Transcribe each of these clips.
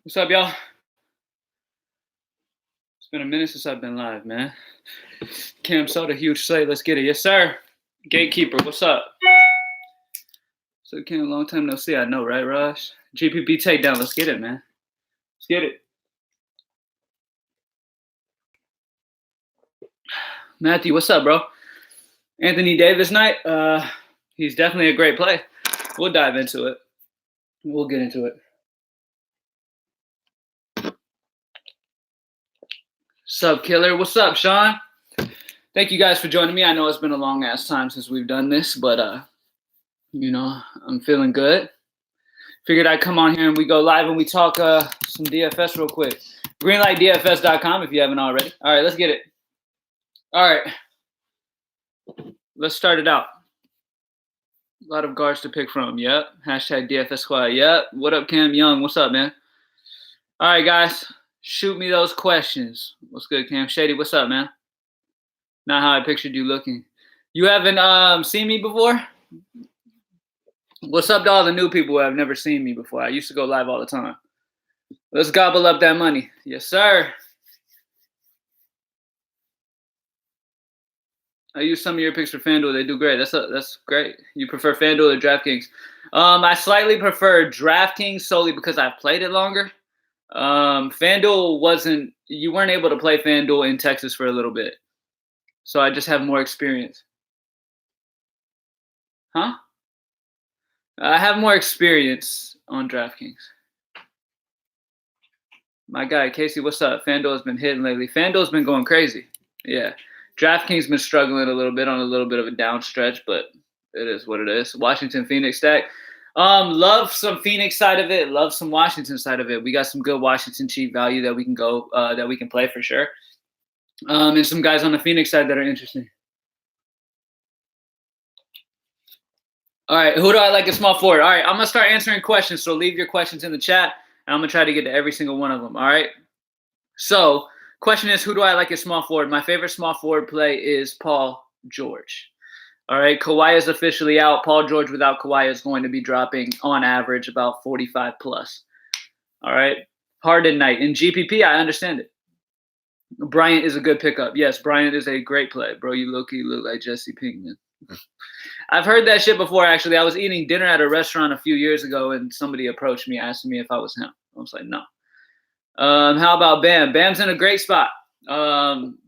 What's up, y'all? It's been a minute since I've been live, man. Cam Soda, huge slate. Let's get it. Yes, sir. Gatekeeper, what's up? So, Cam, long time no see. I know, right, Raj? GPP takedown. Let's get it, man. Let's get it. Matthew, what's up, bro? Anthony Davis night. He's definitely a great play. We'll dive into it. We'll get into it. Sub Killer, what's up, Sean? Thank you guys for joining me. I know it's been a long ass time since we've done this, but you know, I'm feeling good. Figured I'd come on here and we go live and we talk some DFS real quick. Greenlightdfs.com if you haven't already. All right, let's get it. All right. Let's start it out. A lot of guards to pick from. Yep. Hashtag DFS squad. Yep. What up, Cam Young? What's up, man? All right, guys. Shoot me those questions. What's good, Cam? Shady, what's up, man? Not how I pictured you looking. You haven't seen me before? What's up to all the new people who have never seen me before? I used to go live all the time. Let's gobble up that money. Yes, sir. I use some of your picks for Fanduel. They do great. That's great. You prefer Fanduel or Draftkings? I slightly prefer Draftkings solely because I've played it longer. Fanduel wasn't. You weren't able to play Fanduel in Texas for a little bit, so I just have more experience. Huh? I have more experience on Draftkings. My guy Casey, what's up? Fanduel has been hitting lately. Fanduel's been going crazy. Yeah. DraftKings been struggling a little bit on a little bit of a down stretch, but it is what it is. Washington Phoenix stack. Love some Phoenix side of it. Love some Washington side of it. We got some good Washington cheap value that we can go that we can play for sure. And some guys on the Phoenix side that are interesting. All right, who do I like at small forward? All right, I'm gonna start answering questions. So leave your questions in the chat, and I'm gonna try to get to every single one of them. All right. So question is, who do I like at small forward? My favorite small forward play is Paul George. All right, Kawhi is officially out. Paul George without Kawhi is going to be dropping on average about 45 plus. All right, Harden night. In GPP, I understand it. Bryant is a good pickup. Yes, Bryant is a great play. Bro, you look like Jesse Pinkman. I've heard that shit before, actually. I was eating dinner at a restaurant a few years ago, and somebody approached me asking me if I was him. I was like, no. How about Bam? Bam's in a great spot.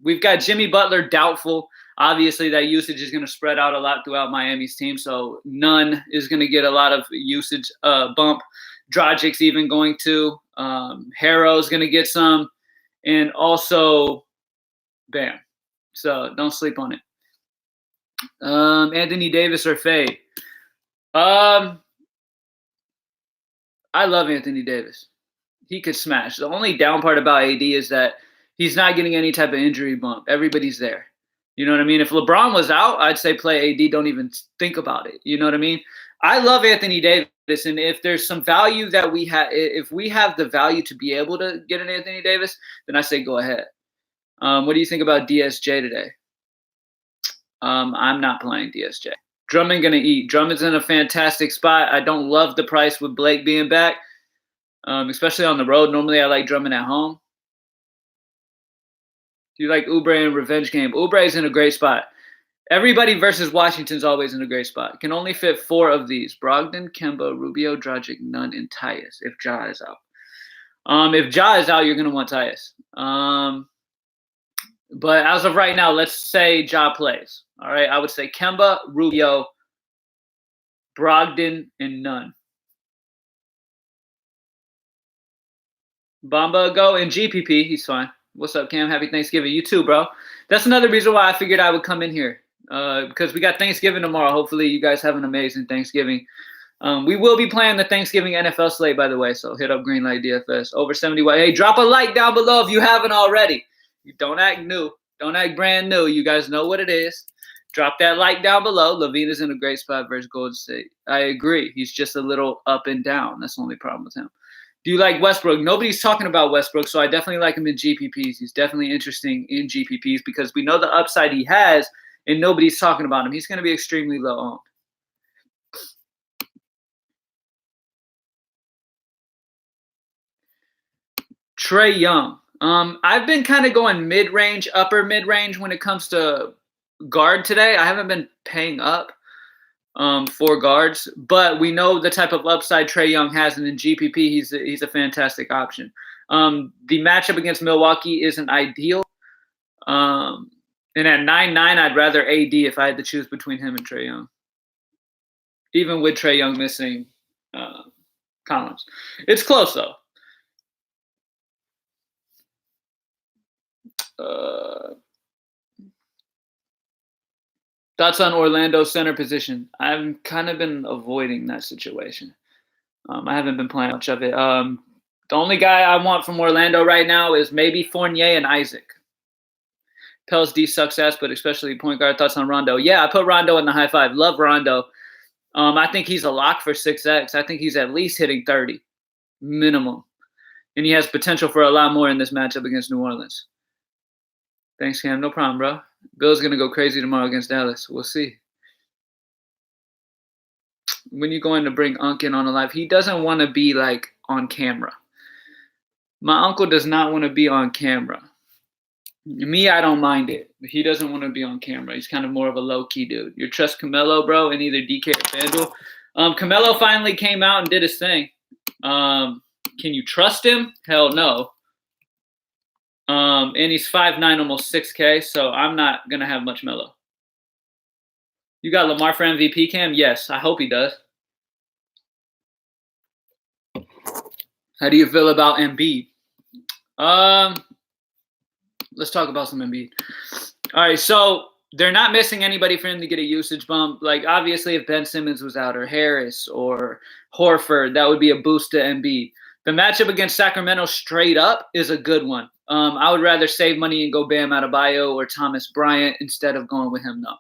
We've got Jimmy Butler doubtful. Obviously, that usage is going to spread out a lot throughout Miami's team, so none is going to get a lot of usage bump. Dragic's even going to. Harrow's going to get some. And also, Bam. So don't sleep on it. Anthony Davis or Fade? I love Anthony Davis. He could smash. The only down part about AD is that he's not getting any type of injury bump. Everybody's there. You know what I mean? If LeBron was out, I'd say play AD. Don't even think about it. You know what I mean? I love Anthony Davis, and if there's some value that we have, if we have the value to be able to get an Anthony Davis, then I say go ahead. What do you think about DSJ today? I'm not playing DSJ. Drummond gonna eat. Drummond's in a fantastic spot. I don't love the price with Blake being back, especially on the road. Normally, I like Drummond at home. Do you like Oubre in revenge game? Oubre is in a great spot. Everybody versus Washington's always in a great spot. Can only fit 4 of these: Brogdon, Kemba, Rubio, Dragic, Nunn, and Tyus if Ja is out. If Ja is out, you're going to want Tyus. But as of right now, let's say Ja plays. All right, I would say Kemba, Rubio, Brogdon, and Nunn. Bamba go in GPP. He's fine. What's up, Cam? Happy Thanksgiving. You too, bro. That's another reason why I figured I would come in here because we got Thanksgiving tomorrow. Hopefully, you guys have an amazing Thanksgiving. We will be playing the Thanksgiving NFL slate, by the way, so hit up Greenlight DFS. Over 70. Hey, drop a like down below if you haven't already. Don't act new. Don't act brand new. You guys know what it is. Drop that like down below. Levine is in a great spot versus Golden State. I agree. He's just a little up and down. That's the only problem with him. Do you like Westbrook? Nobody's talking about Westbrook, so I definitely like him in GPPs. He's definitely interesting in GPPs because we know the upside he has, and nobody's talking about him. He's going to be extremely low owned. Trae Young. I've been kind of going mid-range, upper mid-range when it comes to guard today. I haven't been paying up for guards, but we know the type of upside Trae Young has, and in GPP, he's a fantastic option. The matchup against Milwaukee isn't ideal. And at 9-9, I'd rather AD if I had to choose between him and Trae Young. Even with Trae Young missing Collins. It's close, though. Thoughts on Orlando's center position? I've kind of been avoiding that situation. I haven't been playing much of it. The only guy I want from Orlando right now is maybe Fournier and Isaac. Pels D sucks ass, but especially point guard. Thoughts on Rondo? Yeah, I put Rondo in the high five. Love Rondo. I think he's a lock for 6X. I think he's at least hitting 30 minimum. And he has potential for a lot more in this matchup against New Orleans. Thanks, Cam. No problem, bro. Bill's going to go crazy tomorrow against Dallas. We'll see. When you going to bring Unc in on a live, he doesn't want to be, like, on camera. My uncle does not want to be on camera. Me, I don't mind it. He doesn't want to be on camera. He's kind of more of a low-key dude. You trust Camelo, bro, in either DK or FanDuel? Camelo finally came out and did his thing. Can you trust him? Hell no. And he's 5'9", almost 6K, so I'm not going to have much Melo. You got Lamar for MVP, Cam? Yes, I hope he does. How do you feel about Embiid? Let's talk about some Embiid. All right, so they're not missing anybody for him to get a usage bump. Like, obviously, if Ben Simmons was out or Harris or Horford, that would be a boost to Embiid. The matchup against Sacramento straight up is a good one. I would rather save money and go Bam Adebayo or Thomas Bryant instead of going with him, though,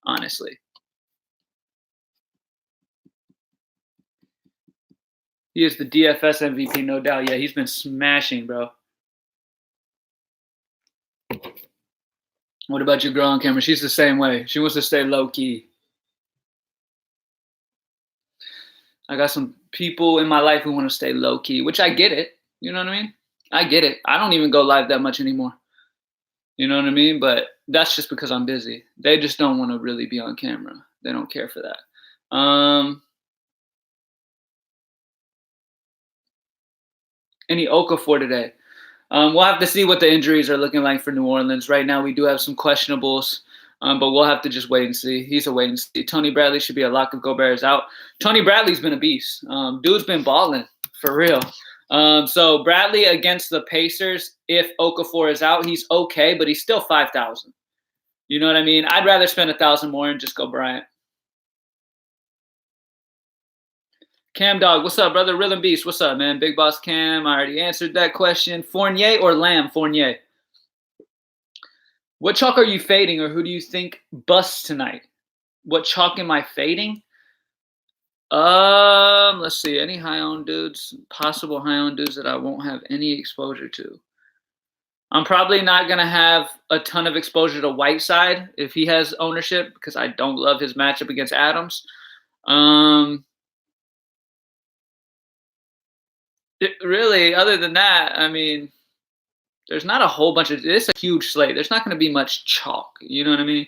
honestly. He is the DFS MVP, no doubt. Yeah, he's been smashing, bro. What about your girl on camera? She's the same way. She wants to stay low-key. I got some people in my life who want to stay low-key, which I get it. You know what I mean? I get it. I don't even go live that much anymore. You know what I mean? But that's just because I'm busy. They just don't want to really be on camera. They don't care for that. Any Okafor today? We'll have to see what the injuries are looking like for New Orleans. Right now, we do have some questionables, but we'll have to just wait and see. He's a wait and see. Tony Bradley should be a lock if Gobert is out. Tony Bradley's been a beast. Dude's been balling, for real. So Bradley against the Pacers, if Okafor is out, he's okay, but he's still 5,000. You know what I mean? I'd rather spend 1,000 more and just go Bryant. Cam Dog, what's up, brother? Rhythm Beast, what's up, man? Big Boss Cam, I already answered that question. Fournier or Lamb? Fournier. What chalk are you fading, or who do you think busts tonight? What chalk am I fading? Let's see. Any high-owned dudes, possible high-owned dudes that I won't have any exposure to. I'm probably not going to have a ton of exposure to Whiteside if he has ownership because I don't love his matchup against Adams. Really, other than that, I mean, there's not a whole bunch of – it's a huge slate. There's not going to be much chalk. You know what I mean?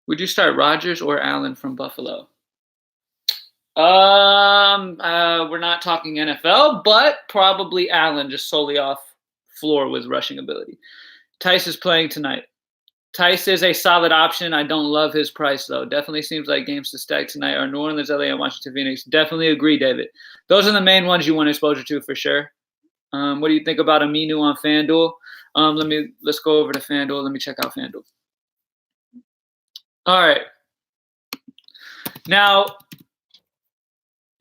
Would you start Rodgers or Allen from Buffalo? We're not talking NFL, but probably Allen just solely off floor with rushing ability. Tice is playing tonight. Tice is a solid option. I don't love his price, though. Definitely seems like games to stack tonight are New Orleans, LA, and Washington, Phoenix. Definitely agree, David. Those are the main ones you want exposure to for sure. What do you think about Aminu on FanDuel? Let's go over to FanDuel. Let me check out FanDuel. All right. Now,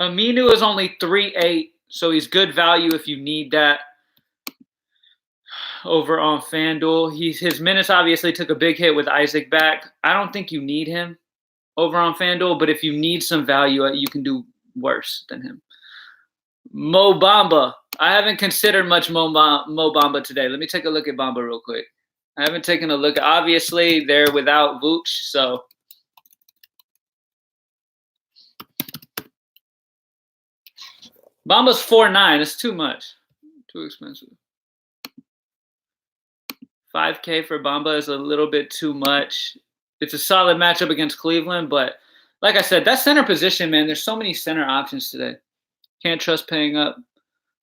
Aminu is only 3.8, so he's good value if you need that. Over on FanDuel, his minutes obviously took a big hit with Isaac back. I don't think you need him over on FanDuel, but if you need some value, you can do worse than him. Mo Bamba. I haven't considered much Mo Bamba today. Let me take a look at Bamba real quick. I haven't taken a look. Obviously, they're without Vooch, so. Bamba's 4.9. It's too much. Too expensive. 5K for Bamba is a little bit too much. It's a solid matchup against Cleveland, but like I said, that center position, man, there's so many center options today. Can't trust paying up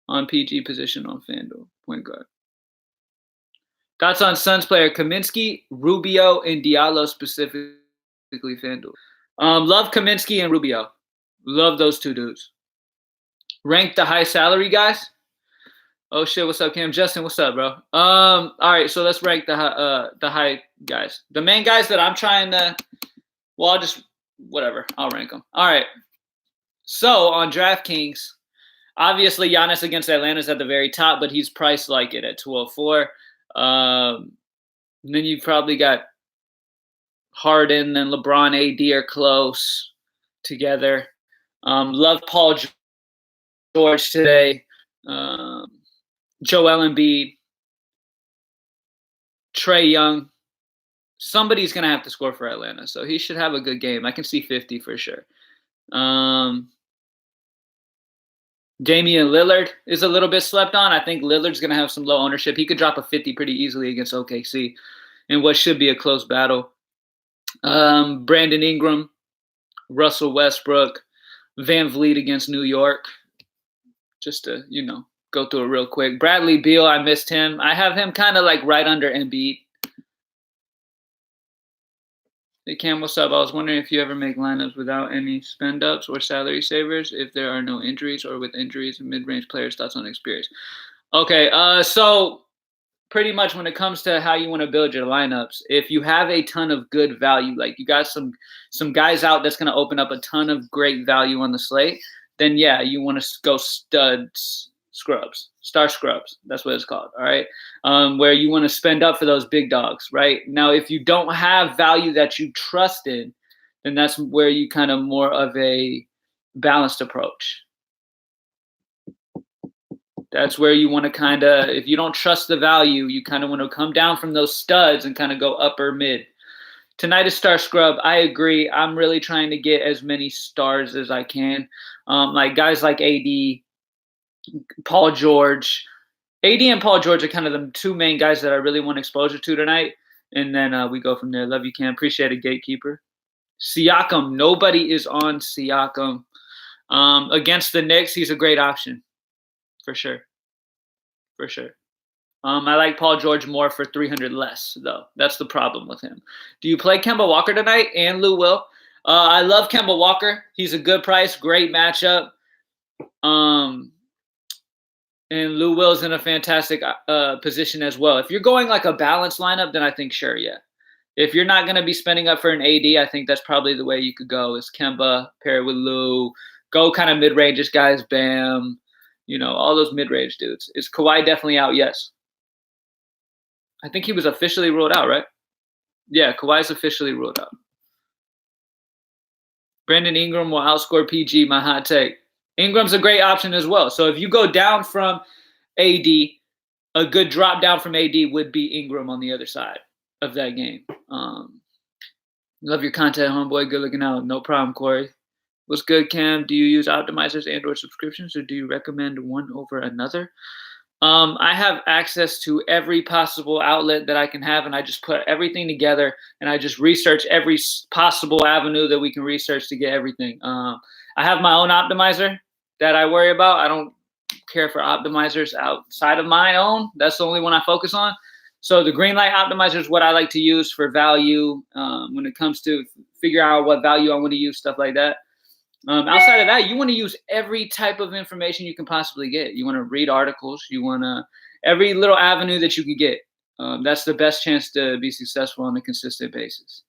on PG position on Fanduel. Point guard. Thoughts on Suns player Kaminsky, Rubio, and Diallo specifically Fanduel. Love Kaminsky and Rubio. Love those two dudes. Rank the high salary guys. Oh shit, what's up, Cam? Justin, what's up, bro? All right, so let's rank the high guys. The main guys that I'm trying to, well, I'll rank them. All right. So on DraftKings, obviously Giannis against Atlanta's at the very top, but he's priced like it at 204. And then you've probably got Harden and LeBron, AD are close together. Love Paul George today. Joel Embiid, Trae Young. Somebody's going to have to score for Atlanta, so he should have a good game. I can see 50 for sure. Damian Lillard is a little bit slept on. I think Lillard's going to have some low ownership. He could drop a 50 pretty easily against OKC in what should be a close battle. Brandon Ingram, Russell Westbrook, Van Vliet against New York. Just to, go through it real quick. Bradley Beal, I missed him. I have him kind of like right under Embiid. Hey, Cam, what's up? I was wondering if you ever make lineups without any spend-ups or salary savers, if there are no injuries, or with injuries and mid-range players, thoughts on experience. Okay, so pretty much when it comes to how you want to build your lineups, if you have a ton of good value, like you got some guys out that's going to open up a ton of great value on the slate, then yeah, you want to go star scrubs. That's what it's called. All right. Where you want to spend up for those big dogs, right? Now, if you don't have value that you trust in, then that's where you kind of more of a balanced approach. That's where you want to kind of, if you don't trust the value, you kind of want to come down from those studs and kind of go upper mid. Tonight is star scrub. I agree. I'm really trying to get as many stars as I can. Like guys like AD, Paul George. AD and Paul George are kind of the two main guys that I really want exposure to tonight. And then we go from there. Love you, Cam. Appreciate it, Gatekeeper. Siakam. Nobody is on Siakam. Against the Knicks, he's a great option. For sure. I like Paul George more for 300 less, though. That's the problem with him. Do you play Kemba Walker tonight and Lou Will? I love Kemba Walker. He's a good price, great matchup. And Lou Will's in a fantastic position as well. If you're going like a balanced lineup, then I think sure, yeah. If you're not going to be spending up for an AD, I think that's probably the way you could go is Kemba, pair it with Lou, go kind of mid-range guys, Bam, all those mid-range dudes. Is Kawhi definitely out? Yes. I think he was officially ruled out, right? Yeah, Kawhi's officially ruled out. Brandon Ingram will outscore PG, my hot take. Ingram's a great option as well. So if you go down from AD, a good drop down from AD would be Ingram on the other side of that game. Love your content, homeboy. Good looking out. No problem, Corey. What's good, Cam? Do you use optimizers and/or subscriptions, or do you recommend one over another? I have access to every possible outlet that I can have, and I just put everything together, and I just research every possible avenue that we can research to get everything. I have my own optimizer that I worry about. I don't care for optimizers outside of my own. That's the only one I focus on. So the green light optimizer is what I like to use for value when it comes to figure out what value I want to use, stuff like that. Outside of that, you want to use every type of information you can possibly get. You want to read articles. You want to every little avenue that you can get. That's the best chance to be successful on a consistent basis.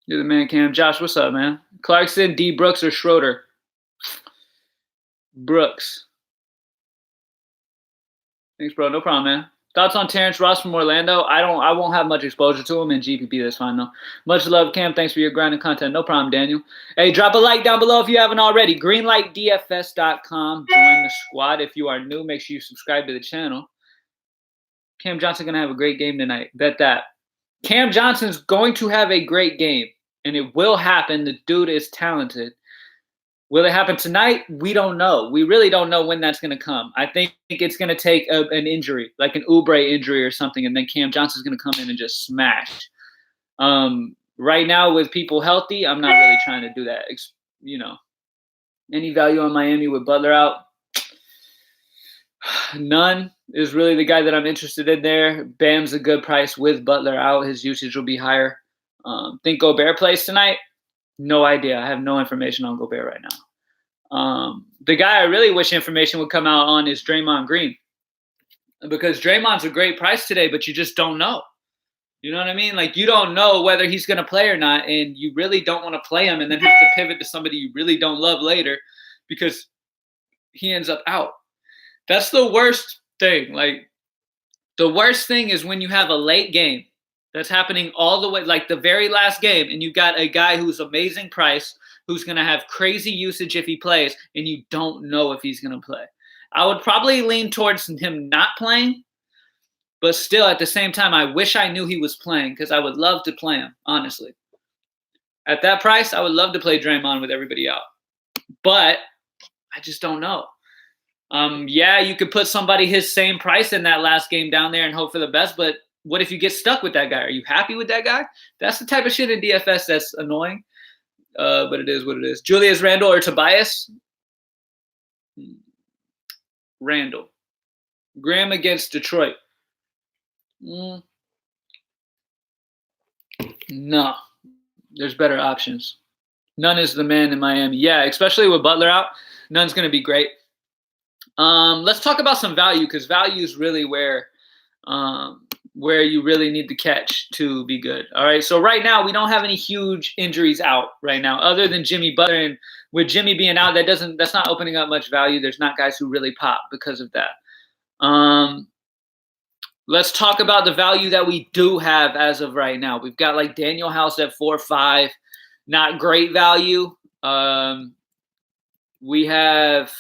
You're the man, Cam. Josh, what's up, man? Clarkson, D. Brooks, or Schroeder? Brooks. Thanks, bro. No problem, man. Thoughts on Terrence Ross from Orlando? I won't have much exposure to him in GPP. That's fine, though. Much love, Cam. Thanks for your grinding content. No problem, Daniel. Hey, drop a like down below if you haven't already. Greenlightdfs.com. Join the squad. If you are new, make sure you subscribe to the channel. Cam Johnson going to have a great game tonight. Bet that. Cam Johnson's going to have a great game, and it will happen. The dude is talented. Will it happen tonight? We don't know. We really don't know when that's going to come. I think it's going to take an injury, like an Oubre injury or something, and then Cam Johnson's going to come in and just smash. Right now, with people healthy, I'm not really trying to do that. Any value on Miami with Butler out? None is really the guy that I'm interested in there. Bam's a good price with Butler out. His usage will be higher. Think Gobert plays tonight? No idea. I have no information on Gobert right now. The guy I really wish information would come out on is Draymond Green, because Draymond's a great price today, but you just don't know. You know what I mean? Like, you don't know whether he's going to play or not, and you really don't want to play him and then have to pivot to somebody you really don't love later because he ends up out. That's the worst thing. Like, the worst thing is when you have a late game that's happening all the way, like the very last game, and you got a guy who's amazing price, who's going to have crazy usage if he plays, and you don't know if he's going to play. I would probably lean towards him not playing, but still, at the same time, I wish I knew he was playing because I would love to play him, honestly. At that price, I would love to play Draymond with everybody out. But I just don't know. Yeah, you could put somebody his same price in that last game down there and hope for the best, but what if you get stuck with that guy? Are you happy with that guy? That's the type of shit in DFS that's annoying, but it is what it is. Julius Randle or Tobias? Randle. Graham against Detroit. No, there's better options. None is the man in Miami. Yeah, especially with Butler out, none's going to be great. Let's talk about some value, because value is really where you really need to catch to be good. All right, so right now we don't have any huge injuries out right now, other than Jimmy Butler, and with Jimmy being out, that's not opening up much value. There's not guys who really pop because of that. Let's talk about the value that we do have as of right now. We've got like Daniel House at 4.5, not great value. We have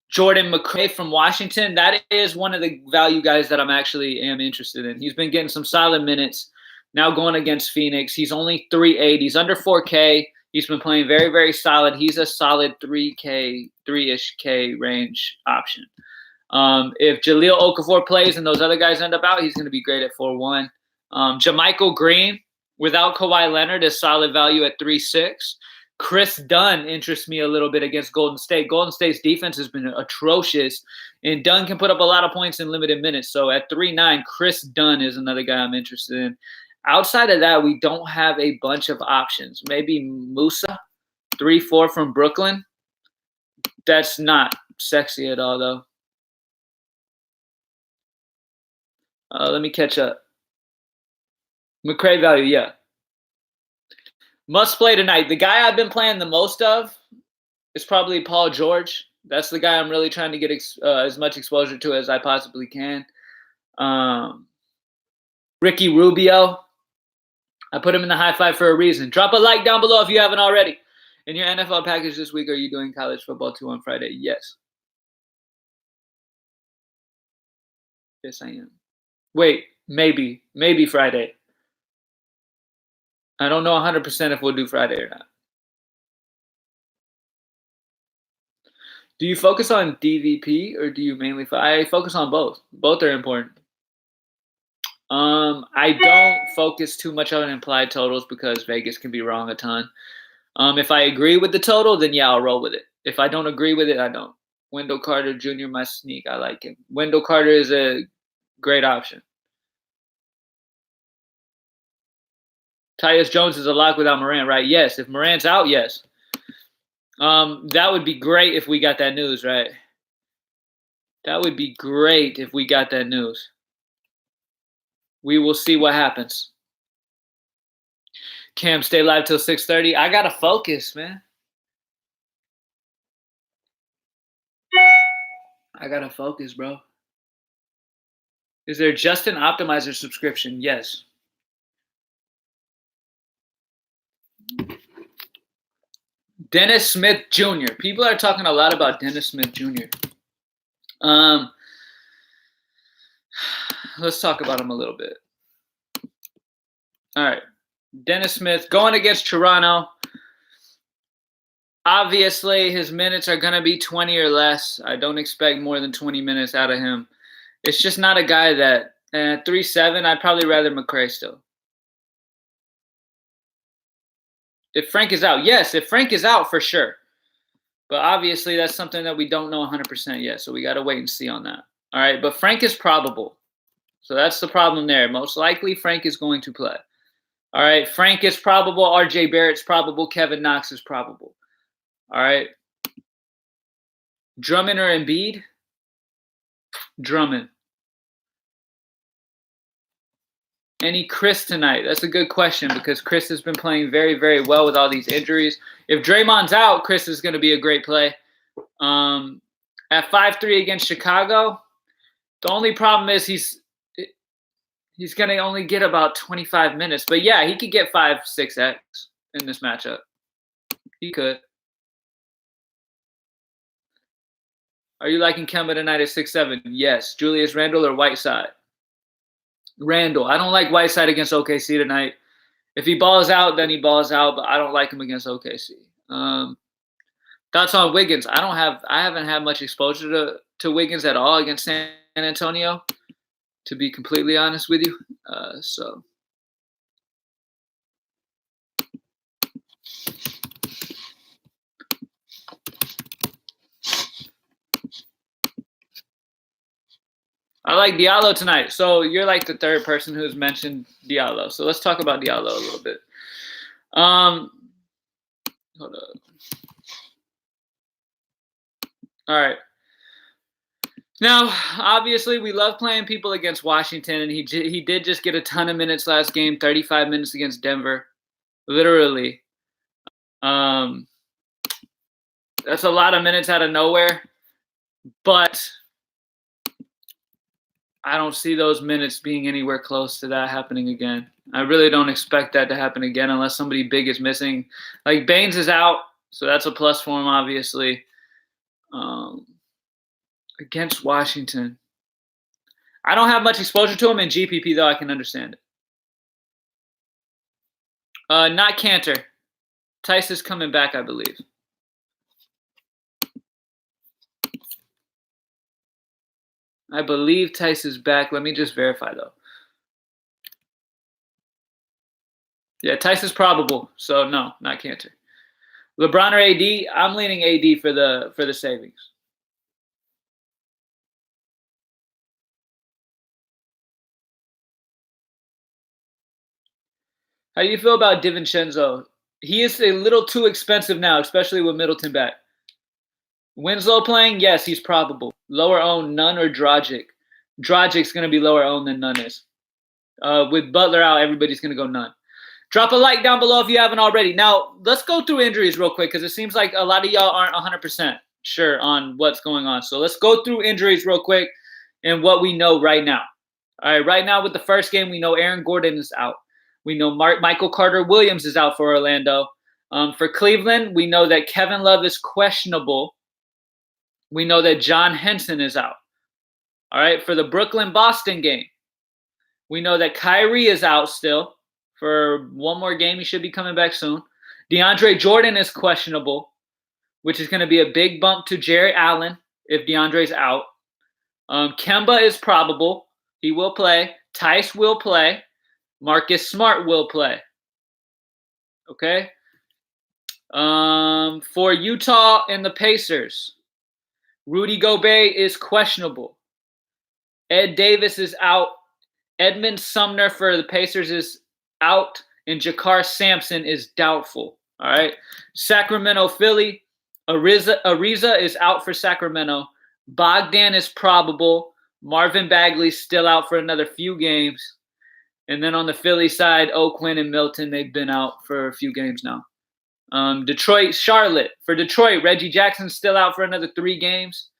Jordan McRae from Washington. That is one of the value guys that am interested in. He's been getting some solid minutes. Now going against Phoenix. He's only 3.8. He's under 4K. He's been playing very, very solid. He's a solid 3K, 3-ish K range option. If Jahlil Okafor plays and those other guys end up out, he's going to be great at 4.1. JaMychal Green without Kawhi Leonard is solid value at 3.6. Chris Dunn interests me a little bit against Golden State. Golden State's defense has been atrocious, and Dunn can put up a lot of points in limited minutes. So at 3.9, Chris Dunn is another guy I'm interested in. Outside of that, we don't have a bunch of options. Maybe Musa, 3.4 from Brooklyn. That's not sexy at all, though. Let me catch up. McRae value, yeah. Must play tonight. The guy I've been playing the most of is probably Paul George. That's the guy I'm really trying to get as much exposure to as I possibly can. Ricky Rubio. I put him in the high five for a reason. Drop a like down below if you haven't already. In your NFL package this week, are you doing college football 2 on Friday? Yes. Yes, I am. Wait, maybe Friday. I don't know 100% if we'll do Friday or not. Do you focus on DVP or do you mainly? I focus on both. Both are important. I don't focus too much on implied totals because Vegas can be wrong a ton. If I agree with the total, then yeah, I'll roll with it. If I don't agree with it, I don't. Wendell Carter Jr., my sneak, I like him. Wendell Carter is a great option. Tyus Jones is a lock without Morant, right? Yes. If Morant's out, yes. That would be great if we got that news, right? That would be great if we got that news. We will see what happens. Cam, stay live till 6:30. I gotta focus, man. I gotta focus, bro. Is there just an optimizer subscription? Yes. Dennis Smith Jr. People are talking a lot about Dennis Smith Jr. Let's talk about him a little bit. All right. Dennis Smith going against Toronto. Obviously, his minutes are going to be 20 or less. I don't expect more than 20 minutes out of him. It's just not a guy that 3-7. I'd probably rather McCray still. If Frank is out, yes. If Frank is out, for sure. But obviously, that's something that we don't know 100% yet. So we got to wait and see on that. All right. But Frank is probable. So that's the problem there. Most likely, Frank is going to play. All right. Frank is probable. RJ Barrett's probable. Kevin Knox is probable. All right. Drummond or Embiid? Drummond. Any Chris tonight? That's a good question because Chris has been playing very, very well with all these injuries. If Draymond's out, Chris is going to be a great play. At 5-3 against Chicago, the only problem is he's going to only get about 25 minutes. But, yeah, he could get 5-6x in this matchup. He could. Are you liking Kemba tonight at 6-7? Yes. Julius Randle or Whiteside? Randle. I don't like Whiteside against OKC tonight. If he balls out, then he balls out, but I don't like him against OKC. Thoughts on Wiggins? I haven't had much exposure to Wiggins at all against San Antonio, to be completely honest with you. So I like Diallo tonight. So you're like the third person who's mentioned Diallo. So let's talk about Diallo a little bit. Hold up. All right. Now, obviously, we love playing people against Washington, and he did just get a ton of minutes last game, 35 minutes against Denver, literally. That's a lot of minutes out of nowhere, but I don't see those minutes being anywhere close to that happening again. I really don't expect that to happen again unless somebody big is missing. Like Baines is out, so that's a plus for him, obviously. Against Washington, I don't have much exposure to him in GPP, though I can understand it. Not Cantor. Tice is coming back, I believe. I believe Tice is back. Let me just verify, though. Yeah, Tice is probable, so no, not Cantor. LeBron or AD? I'm leaning AD for the savings. How do you feel about DiVincenzo? He is a little too expensive now, especially with Middleton back. Winslow playing? Yes, he's probable. Lower owned, Nunn or Dragic? Dragic's going to be lower owned than Nunn is. With Butler out, everybody's going to go Nunn. Drop a like down below if you haven't already. Now, let's go through injuries real quick because it seems like a lot of y'all aren't 100% sure on what's going on. So let's go through injuries real quick and what we know right now. All right, right now with the first game, we know Aaron Gordon is out. We know Michael Carter-Williams is out for Orlando. For Cleveland, we know that Kevin Love is questionable. We know that John Henson is out. All right, for the Brooklyn-Boston game, we know that Kyrie is out still for one more game. He should be coming back soon. DeAndre Jordan is questionable, which is going to be a big bump to Jarrett Allen if DeAndre's out. Kemba is probable. He will play. Tice will play. Marcus Smart will play. Okay? For Utah and the Pacers, Rudy Gobert is questionable. Ed Davis is out. Edmund Sumner for the Pacers is out. And Jakar Sampson is doubtful. All right? Sacramento, Philly. Ariza is out for Sacramento. Bogdan is probable. Marvin Bagley's still out for another few games. And then on the Philly side, O'Quinn and Milton, they've been out for a few games now. Detroit, Charlotte. For Detroit, Reggie Jackson's still out for another 3 games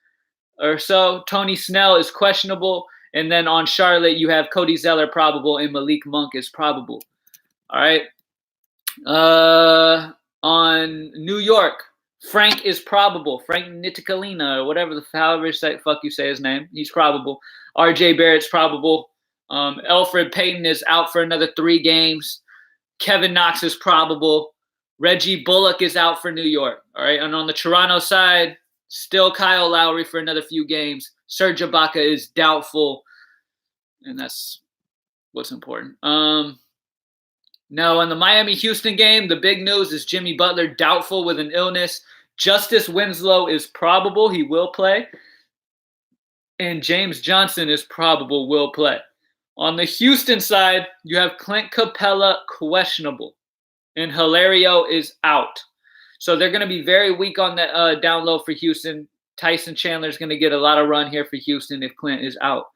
or so. Tony Snell is questionable. And then on Charlotte, you have Cody Zeller probable and Malik Monk is probable. All right. On New York, Frank is probable. Frank Nitikalina or whatever however fuck you say his name. He's probable. RJ Barrett's probable. Elfrid Payton is out for another 3 games. Kevin Knox is probable. Reggie Bullock is out for New York. All right. And on the Toronto side, still Kyle Lowry for another few games. Serge Ibaka is doubtful. And that's what's important. Now, in the Miami-Houston game, the big news is Jimmy Butler doubtful with an illness. Justice Winslow is probable. He will play. And James Johnson is probable will play. On the Houston side, you have Clint Capella questionable. And Hilario is out. So they're going to be very weak on the down low for Houston. Tyson Chandler is going to get a lot of run here for Houston if Clint is out.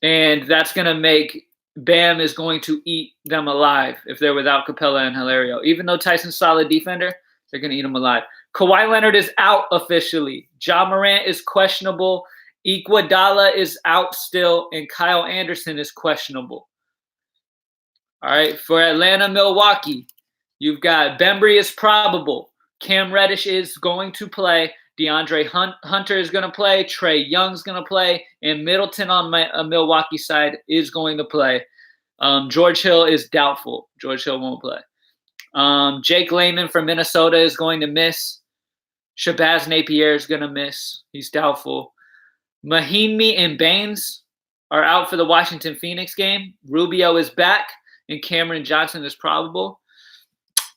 And that's going to make Bam is going to eat them alive if they're without Capella and Hilario. Even though Tyson's a solid defender, they're going to eat them alive. Kawhi Leonard is out officially. Ja Morant is questionable. Iguodala is out still. And Kyle Anderson is questionable. All right, for Atlanta, Milwaukee, you've got Bembry is probable. Cam Reddish is going to play. DeAndre Hunter is going to play. Trae Young's going to play. And Middleton on Milwaukee side is going to play. George Hill is doubtful. George Hill won't play. Jake Layman from Minnesota is going to miss. Shabazz Napier is going to miss. He's doubtful. Mahinmi and Baines are out for the Washington-Phoenix game. Rubio is back. And Cameron Johnson is probable.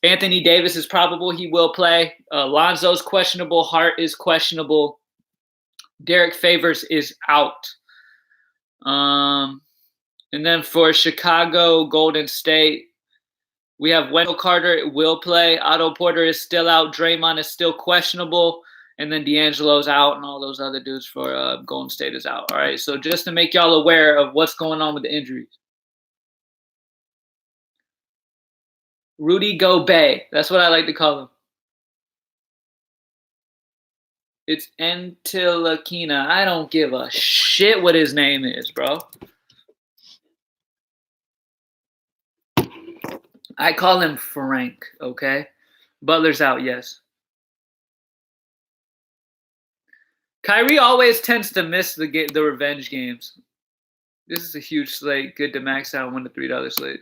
Anthony Davis is probable. He will play. Lonzo's questionable. Hart is questionable. Derek Favors is out. And then for Chicago, Golden State, we have Wendell Carter will play. Otto Porter is still out. Draymond is still questionable. And then D'Angelo's out and all those other dudes for Golden State is out. All right, so just to make y'all aware of what's going on with the injuries. Rudy Gobert. That's what I like to call him. It's Ntilikina. I don't give a shit what his name is, bro. I call him Frank, okay? Butler's out, yes. Kyrie always tends to miss the revenge games. This is a huge slate. Good to max out $1 to $3 slate.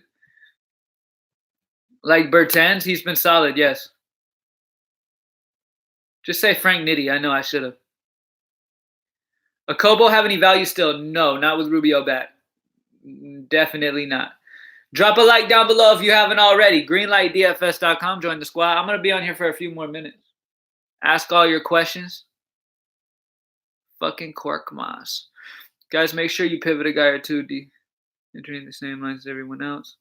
Like Bertans, he's been solid, yes. Just say Frank Nitti. I know I should have. Akobo have any value still? No, not with Rubio back. Definitely not. Drop a like down below if you haven't already. Greenlightdfs.com. Join the squad. I'm going to be on here for a few more minutes. Ask all your questions. Fucking Korkmaz. Guys, make sure you pivot a guy or two. Entering the same lines as everyone else.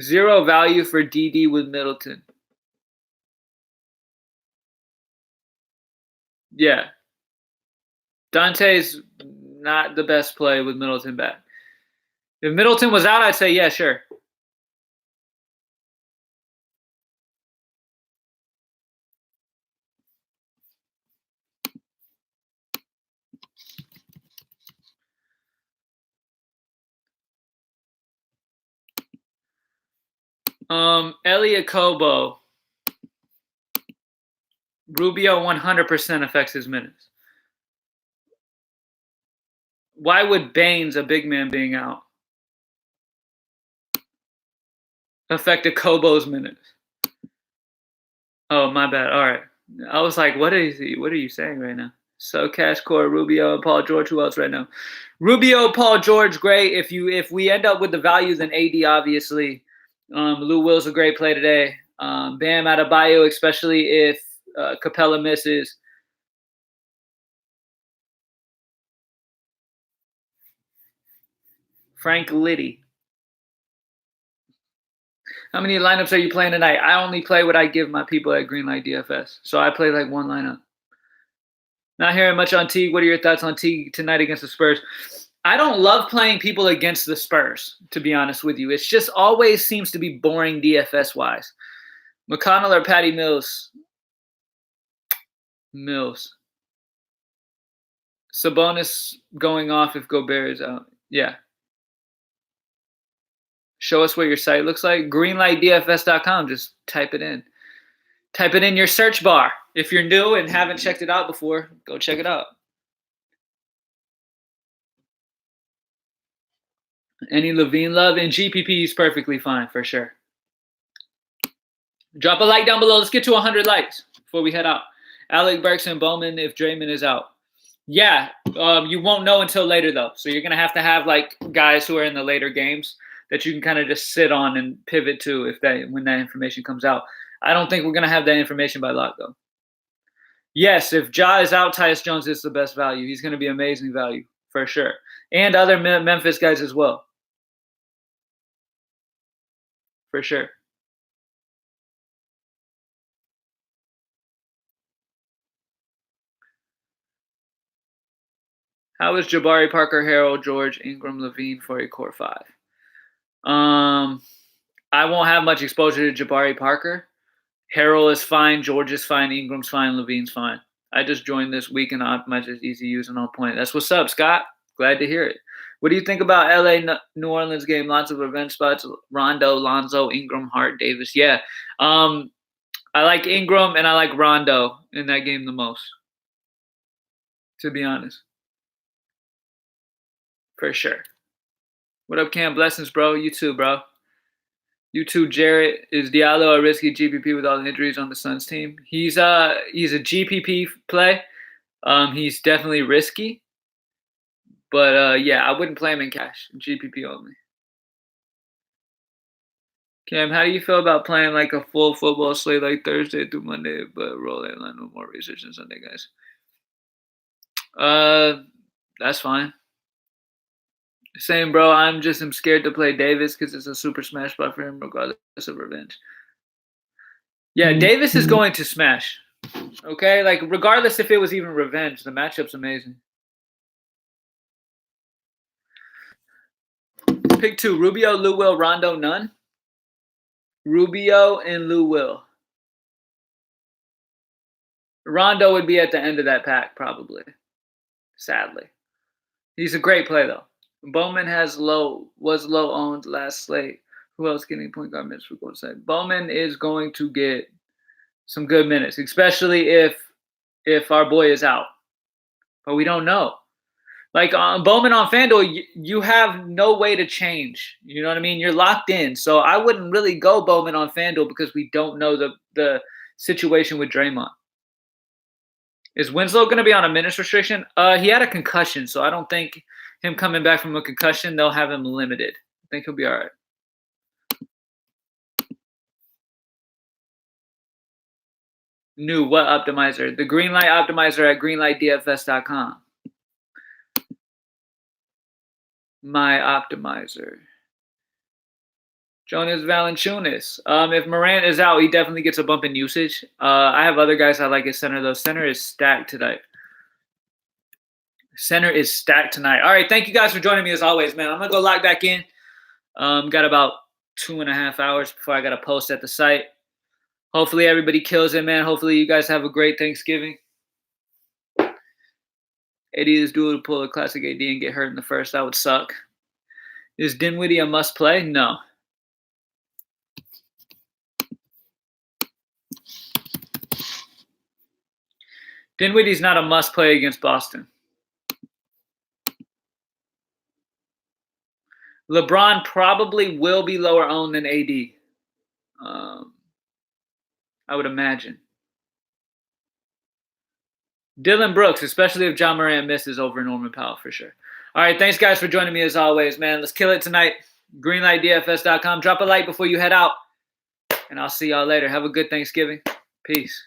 Zero value for DD with Middleton. Yeah. Dante's not the best play with Middleton back. If Middleton was out, I'd say, yeah, sure. Elliot Kobo. Rubio 100% affects his minutes. Why would Baines, a big man being out, affect a Kobo's minutes? Oh, my bad. All right. I was like, what are you saying right now? So Cash Core, Rubio, and Paul George. Who else right now? Rubio, Paul George, great. If we end up with the values, then AD, obviously. Lou Will's a great play today. Bam Adebayo, especially if Capella misses. Frank Liddy. How many lineups are you playing tonight? I only play what I give my people at Greenlight DFS. So I play like one lineup. Not hearing much on Teague. What are your thoughts on Teague tonight against the Spurs? I don't love playing people against the Spurs, to be honest with you. It's just always seems to be boring DFS-wise. McConnell or Patty Mills? Mills. Sabonis going off if Gobert is out. Yeah. Show us what your site looks like. Greenlightdfs.com. Just type it in. Type it in your search bar. If you're new and haven't checked it out before, go check it out. Any Levine love? In GPP, he's perfectly fine for sure. Drop a like down below. Let's get to 100 likes before we head out. Alec Burks and Bowman if Draymond is out. Yeah, you won't know until later though. So you're gonna have like guys who are in the later games that you can kind of just sit on and pivot to when that information comes out. I don't think we're gonna have that information by lock though. Yes, if Ja is out, Tyus Jones is the best value. He's gonna be amazing value for sure, and other Memphis guys as well, for sure. How is Jabari Parker, Harold, George, Ingram, Levine for a core five? I won't have much exposure to Jabari Parker. Harold is fine, George is fine, Ingram's fine, Levine's fine. I just joined this week and optimized as easy use and on point. That's what's up, Scott. Glad to hear it. What do you think about LA New Orleans game? Lots of revenge spots. Rondo, Lonzo, Ingram, Hart, Davis. Yeah. I like Ingram and I like Rondo in that game the most, to be honest. For sure. What up, Cam? Blessings, bro. You too, bro. You too, Jarrett. Is Diallo a risky GPP with all the injuries on the Suns team? He's a GPP play. He's definitely risky. But yeah, I wouldn't play him in cash. GPP only. Cam, how do you feel about playing like a full football slate like Thursday through Monday, but roll it line no more research on Sunday, guys? That's fine. Same, bro. I'm scared to play Davis because it's a super smash spot for him, regardless of revenge. Yeah, Davis is going to smash. Okay, like regardless if it was even revenge, the matchup's amazing. Pick two: Rubio, Lou Will, Rondo, none. Rubio and Lou Will. Rondo would be at the end of that pack, probably. Sadly, he's a great play though. Bowman was low owned last slate. Who else getting point guard minutes for Golden State? Bowman is going to get some good minutes, especially if our boy is out. But we don't know. Like Bowman on Fanduel, you have no way to change. You know what I mean? You're locked in. So I wouldn't really go Bowman on Fanduel because we don't know the situation with Draymond. Is Winslow going to be on a minutes restriction? He had a concussion, so I don't think him coming back from a concussion, they'll have him limited. I think he'll be all right. New what optimizer? The Greenlight optimizer at greenlightdfs.com. My optimizer. Jonas Valanciunas. If Morant is out, he definitely gets a bump in usage. I have other guys I like at center, though. Center is stacked tonight. Center is stacked tonight. All right, thank you guys for joining me as always, man. I'm going to go lock back in. Got about 2.5 hours before I got to post at the site. Hopefully everybody kills it, man. Hopefully you guys have a great Thanksgiving. AD is due to pull a classic AD and get hurt in the first. That would suck. Is Dinwiddie a must play? No. Dinwiddie's not a must play against Boston. LeBron probably will be lower owned than AD. I would imagine. Dylan Brooks, especially if John Morant misses over Norman Powell for sure. All right, thanks guys for joining me as always, man. Let's kill it tonight. Greenlightdfs.com. Drop a like before you head out, and I'll see y'all later. Have a good Thanksgiving. Peace.